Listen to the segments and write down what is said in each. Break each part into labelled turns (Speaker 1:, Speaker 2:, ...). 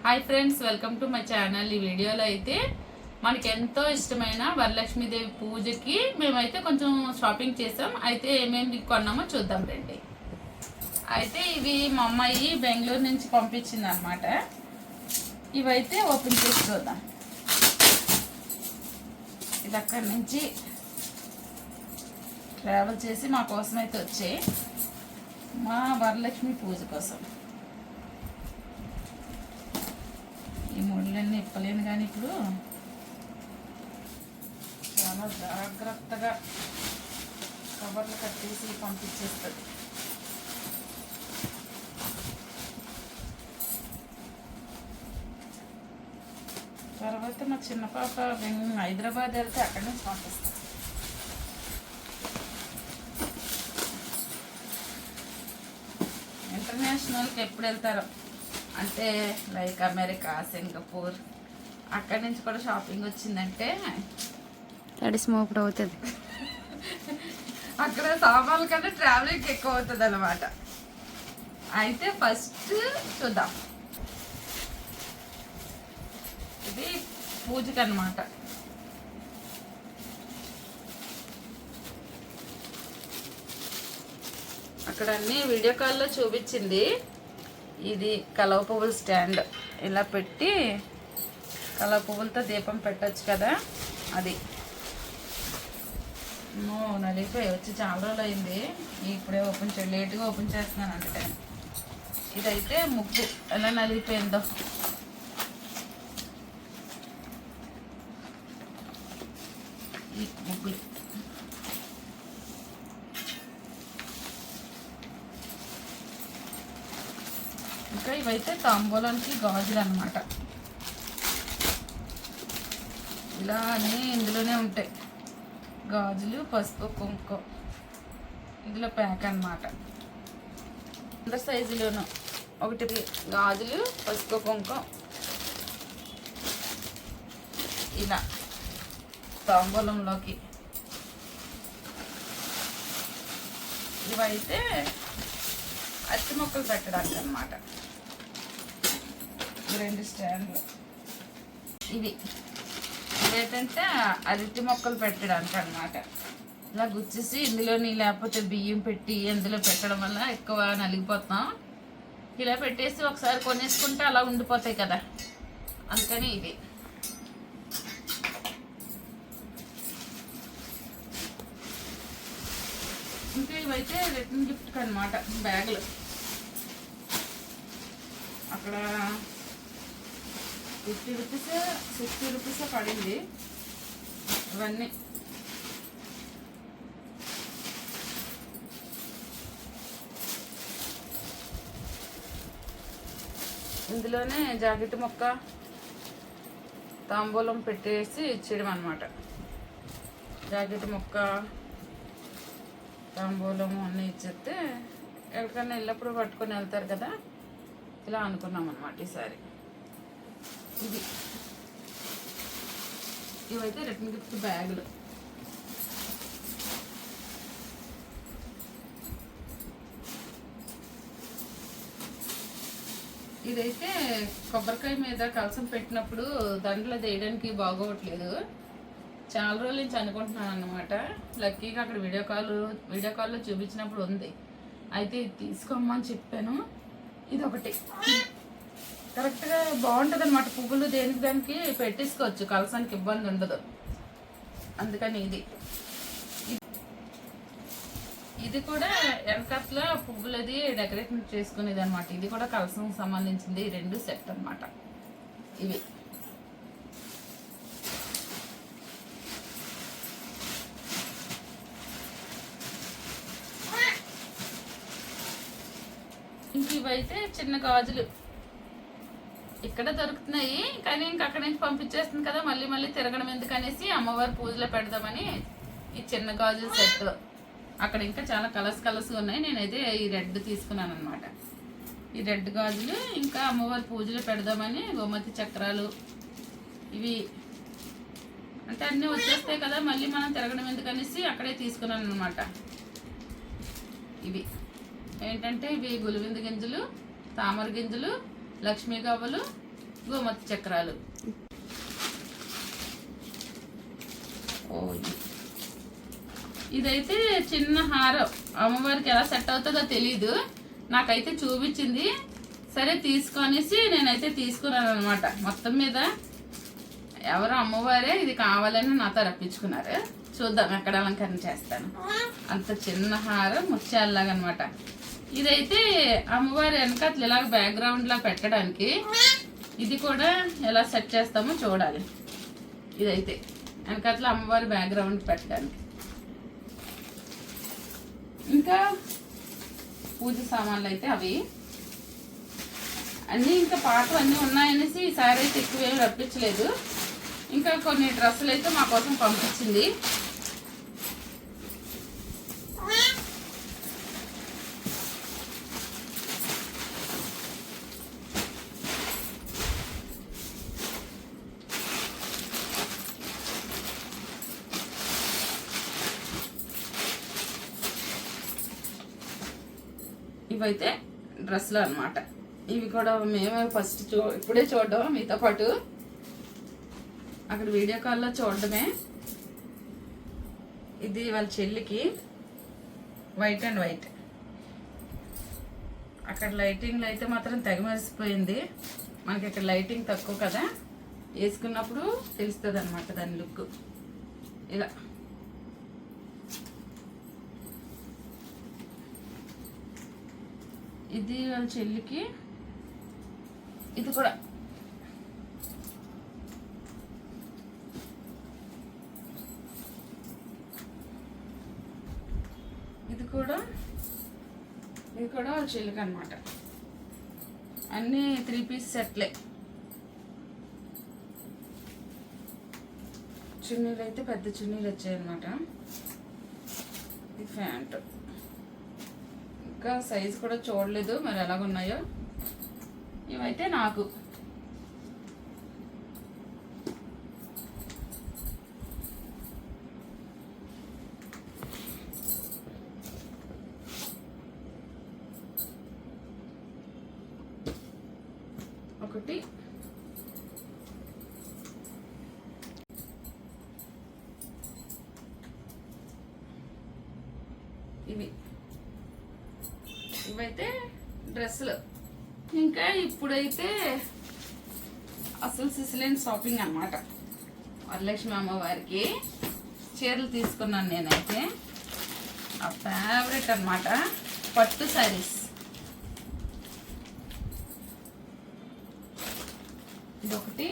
Speaker 1: Hi friends, welcome to my channel. ఈ వీడియోలో అయితే మనకి ఎంతో ఇష్టమైన వరలక్ష్మీదేవి పూజకి మేమైతే కొంచెం షాపింగ్ చేసాం. అయితే ఏమేమి కొన్నామో చూద్దాం రండి. అయితే ఇవి మా అమ్మాయి బెంగళూరు నుంచి పంపించింది అనమాట. ఇవైతే ఓపెన్ చేసి చూద్దాం. ఇది అక్కడి నుంచి ట్రావెల్ చేసి మా కోసం అయితే వచ్చాయి, మా వరలక్ష్మి పూజ కోసం. ఈ ముళ్ళన్నీ ఇప్పలేను, కానీ ఇప్పుడు చాలా జాగ్రత్తగా కవర్లు కట్టేసి పంపించేస్తుంది. తర్వాత మా చిన్న పాప హైదరాబాద్ వెళ్తే అక్కడి నుంచి పంపిస్తాం. ఇంటర్నేషనల్కి ఎప్పుడు వెళ్తారో, అంటే లైక్ అమెరికా, సింగపూర్, అక్కడి నుంచి కూడా షాపింగ్ వచ్చిందంటే
Speaker 2: తడి స్మోక్డ్ అవుతుంది.
Speaker 1: అక్కడ సామాన్ల కంటే ట్రావెలింగ్ ఎక్కువ అవుతుంది అన్నమాట. అయితే ఫస్ట్ చూద్దాం. ఇది పూజకి అన్నమాట. అక్కడ అన్నీ వీడియో కాల్లో చూపించింది. ఇది కలవ పువ్వుల స్టాండ్, ఇలా పెట్టి కలవ పువ్వులతో దీపం పెట్టచ్చు కదా, అది. నలిగిపోయి వచ్చి చాలా రోజులు అయింది, ఇప్పుడే ఓపెన్ చేయాలి, లేట్గా ఓపెన్ చేస్తున్నాను అంటే. ఇదైతే ముగ్గు ఎలా నలిగిపోయిందో. ఈ ముగ్గు ఇంకా ఇవైతే తాంబూలానికి గాజులు అన్నమాట. ఇలా అన్నీ ఇందులోనే ఉంటాయి. గాజులు, పసుపు, కుంకుమ ఇందులో ప్యాక్ అన్నమాట. అందరి సైజులోను ఒకటి గాజులు, పసుపు, కుంకుమ ఇలా తాంబూలంలోకి. ఇవైతే అట్టి మొక్కలు పెట్టడానికి అన్నమాట. రెండు స్టాండ్లు ఇవి. ఇదేంటంటే అరటి మొక్కలు పెట్టడానికి అన్నమాట. ఇలా గుచ్చేసి ఇందులోని, లేకపోతే బియ్యం పెట్టి అందులో పెట్టడం వల్ల ఎక్కువ నలిగిపోతాం. ఇలా పెట్టేసి ఒకసారి కొనేసుకుంటే అలా ఉండిపోతాయి కదా, అందుకని ఇవి. ఇంకా ఇవైతే రిటర్న్ గిఫ్ట్కి అన్నమాట, బ్యాగులు. అక్కడ 50 రూపీస్ 60 రూపీస్ పడింది. ఇవన్నీ ఇందులోనే జాకెట్ మొక్క, తాంబూలం పెట్టేసి ఇచ్చేయడం అన్నమాట. జాకెట్ మొక్క, తాంబూలం అన్నీ ఇచ్చేస్తే ఎక్కడికన్నా వెళ్ళినప్పుడు పట్టుకొని వెళ్తారు కదా, ఇలా అనుకున్నాం అన్నమాట ఈసారి. ఇది ఇవైతే రిటర్న్ గిఫ్ట్ బ్యాగులు. ఇదైతే కొబ్బరికాయ మీద కలసం పెట్టినప్పుడు దండలు వేయడానికి బాగోవట్లేదు, చాలా రోజుల నుంచి అనుకుంటున్నాను అన్నమాట. లక్కీగా అక్కడ వీడియో కాల్లో చూపించినప్పుడు ఉంది. అయితే ఇది తీసుకోమని చెప్పాను. ఇది ఒకటి కరెక్ట్గా బాగుంటుంది అన్నమాట. పువ్వులు దేనికి దానికి పెట్టేసుకోవచ్చు, కలసానికి ఇబ్బంది ఉండదు. అందుకని ఇది కూడా వెనకట్ల పువ్వులది డెకరేషన్ చేసుకునేది అనమాట. ఇది కూడా కలసం సంబంధించింది. 2 సెట్ అన్నమాట ఇవి. ఇంక ఇవైతే చిన్న గాజులు ఇక్కడ దొరుకుతున్నాయి, కానీ ఇంక అక్కడి నుంచి పంపించేస్తుంది కదా, మళ్ళీ మళ్ళీ తిరగడం ఎందుకనేసి అమ్మవారి పూజలో పెడదామని ఈ చిన్న గాజుల సెట్. అక్కడ ఇంకా చాలా కలర్స్ ఉన్నాయి. నేనైతే ఈ రెడ్ తీసుకున్నాను అనమాట. ఈ రెడ్ గాజులు ఇంకా అమ్మవారి పూజలో పెడదామని గోమతి చక్రాలు ఇవి, అంటే అన్నీ వచ్చేస్తాయి కదా, మళ్ళీ మనం తిరగడం ఎందుకనేసి అక్కడే తీసుకున్నాను అనమాట. ఇవి ఏంటంటే ఇవి గులివింద గింజలు, తామర గింజలు, లక్ష్మీ గవ్వలు, గోమతి చక్రాలు. ఇదైతే చిన్న హారం అమ్మవారికి ఎలా సెట్ అవుతుందో తెలీదు, నాకైతే చూపించింది. సరే తీసుకొనేసి నేనైతే తీసుకున్నాను అనమాట. మొత్తం మీద ఎవరు అమ్మవారే ఇది కావాలని నాతో రప్పించుకున్నారు. చూద్దాం ఎక్కడ అలంకరణ చేస్తాను. అంత చిన్న హారం ముత్యాలలాగా అనమాట. ఇదైతే అమ్మవారి వెనకాతలు ఇలాగ బ్యాక్గ్రౌండ్ లా పెట్టడానికి, ఇది కూడా ఎలా సెట్ చేస్తామో చూడాలి. ఇదైతే వెనకాతలో అమ్మవారి బ్యాక్గ్రౌండ్ పెట్టడానికి. ఇంకా పూజ సామాన్లు అయితే అవి అన్నీ ఇంకా పాటు అన్నీ ఉన్నాయనేసి ఈసారి అయితే ఎక్కువ ఏమి రప్పించలేదు. ఇంకా కొన్ని డ్రెస్సులు అయితే మా కోసం పంపించింది. ఇవైతే డ్రెస్సులు అన్నమాట. ఇవి కూడా మేమే ఫస్ట్ ఇప్పుడే చూడడం, మీతో పాటు అక్కడ వీడియో కాల్లో చూడడమే. ఇది వాళ్ళ చెల్లికి వైట్ అండ్ వైట్. అక్కడ లైటింగ్లో అయితే మాత్రం తెగ మెరిసిపోయింది. మనకి ఇక్కడ లైటింగ్ తక్కువ కదా, వేసుకున్నప్పుడు తెలుస్తుంది అనమాట దాని లుక్. ఇలా ఇది వాళ్ళ చెల్లికి. ఇది కూడా వాళ్ళ చెల్లికి అనమాట. అన్నీ 3 పీస్ సెట్లే. చున్నీలు అయితే పెద్ద చున్నీలు వచ్చాయన్నమాట. ఇది ప్యాంట్. ఇంకా సైజు కూడా చూడలేదు మరి ఎలాగున్నాయో. ఇవైతే నాకు ఒకటి, ఇవైతే డ్రెస్సులు. ఇంకా ఇప్పుడైతే అసలు సిసిలైన్ షాపింగ్ అన్నమాట. వరలక్ష్మి అమ్మవారికి చీరలు తీసుకున్నాను నేనైతే. ఆ ఫేవరెట్ అన్నమాట పట్టు శారీస్. ఇదొకటి,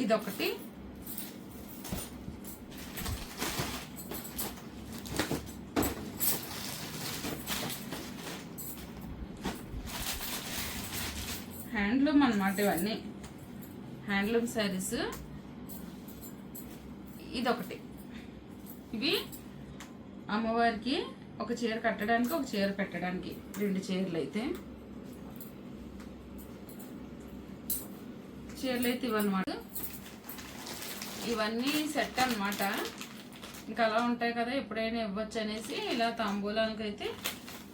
Speaker 1: ఇదొకటి, హ్యాండ్లూమ్ అన్నమాట. ఇవన్నీ హ్యాండ్లూమ్ శారీస్. ఇదొకటి. ఇవి అమ్మవారికి ఒక చీర కట్టడానికి, ఒక చీర పెట్టడానికి, 2 చీరలు అయితే. చీరలు అయితే ఇవన్నమాట. ఇవన్నీ సెట్ అన్నమాట. ఇంకా అలా ఉంటాయి కదా, ఎప్పుడైనా ఇవ్వచ్చు అనేసి ఇలా తాంబూలానికి అయితే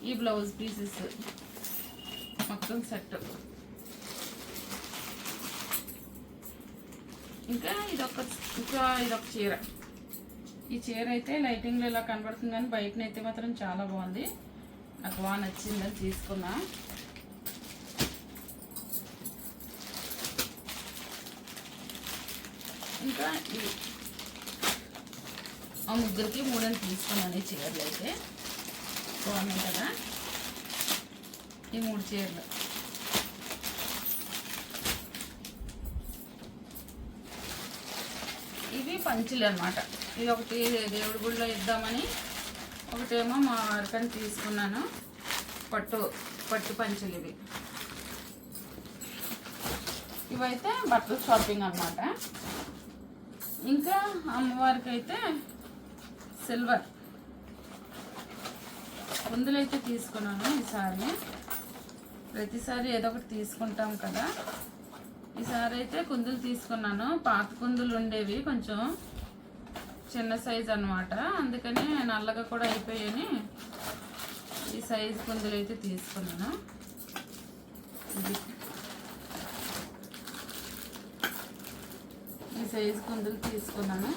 Speaker 1: ఈ బ్లౌజ్ పీసెస్ మొత్తం సెట్. ఇంకా ఇదొక చీర. ఈ చీర అయితే లైటింగ్లో ఇలా కనబడుతుంది కానీ బయటనైతే మాత్రం చాలా బాగుంది. నాకు బాగా నచ్చిందని తీసుకున్నా. ఇంకా ఆ ముగ్గురికి 3 తీసుకున్నాను. ఈ చీరలు అయితే బాగున్నాయి కదా, ఈ 3 చీరలు. ఇవి పంచులు అన్నమాట. ఇది ఒకటి దేవుడి గుడిలో ఇద్దామని, ఒకటేమో మా వారికని తీసుకున్నాను. పట్టు పంచులు ఇవి. ఇవైతే బట్టల షాపింగ్ అన్నమాట. ఇంకా అమ్మవారికి అయితే సిల్వర్ కుందులు అయితే తీసుకున్నాను ఈసారి. ప్రతిసారి ఏదో ఒకటి తీసుకుంటాం కదా, ఈసారి అయితే కుందులు తీసుకున్నాను. పాత కుందులు ఉండేవి కొంచెం, చిన్న సైజ్ అన్నమాట, అందుకని నల్లగా కూడా అయిపోయాయని ఈ సైజు కుందులు అయితే తీసుకున్నాను. ఇది ఈ సైజు కుందులు తీసుకున్నాను.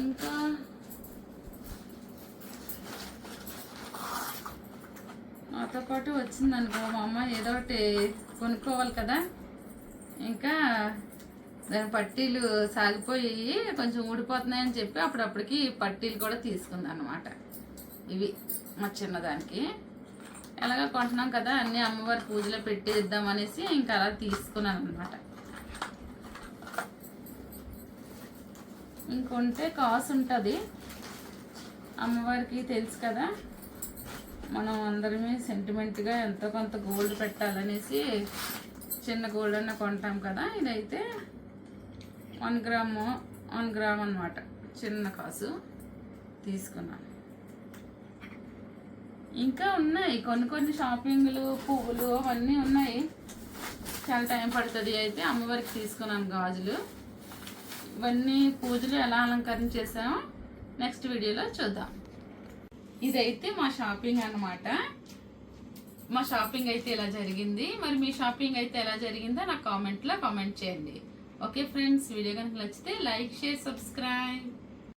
Speaker 1: ఇంకా నాతో పాటు వచ్చిందనుకో మా అమ్మ ఏదో ఒకటి కొనుక్కోవాలి కదా, ఇంకా దాని పట్టీలు సాగిపోయి కొంచెం ఊడిపోతున్నాయని చెప్పి అప్పుడప్పటికి పట్టీలు కూడా తీసుకుంది అనమాట. ఇవి మా చిన్నదానికి ఎలాగ కొంటున్నాం కదా, అన్నీ అమ్మవారి పూజలో పెట్టేద్దాం అనేసి ఇంకా అలా తీసుకున్నాను అనమాట. ఇంకొంటే కాసు ఉంటుంది అమ్మవారికి, తెలుసు కదా మనం అందరమే సెంటిమెంట్గా ఎంతో కొంత గోల్డ్ పెట్టాలనేసి చిన్న గోల్డ్ అన్న కొంటాం కదా. ఇదైతే 1 గ్రామ్ అన్నమాట, చిన్న కాసు తీసుకున్నాను. ఇంకా ఉన్నాయి కొన్ని షాపింగ్లు, పువ్వులు అవన్నీ ఉన్నాయి, చాలా టైం పడుతుంది. అయితే అమ్మవారికి తీసుకున్నాను గాజులు. ఇవన్నీ పూజలు ఎలా అలంకరణ చేసామో నెక్స్ట్ వీడియోలో చూద్దాం. ఇదైతే మా షాపింగ్ అన్నమాట. మా షాపింగ్ అయితే ఇలా జరిగింది. మరి మీ షాపింగ్ అయితే ఎలా జరిగిందో నాకు కామెంట్లో కామెంట్ చేయండి. ఓకే ఫ్రెండ్స్, వీడియో కనుక నచ్చితే లైక్, షేర్, సబ్స్క్రైబ్.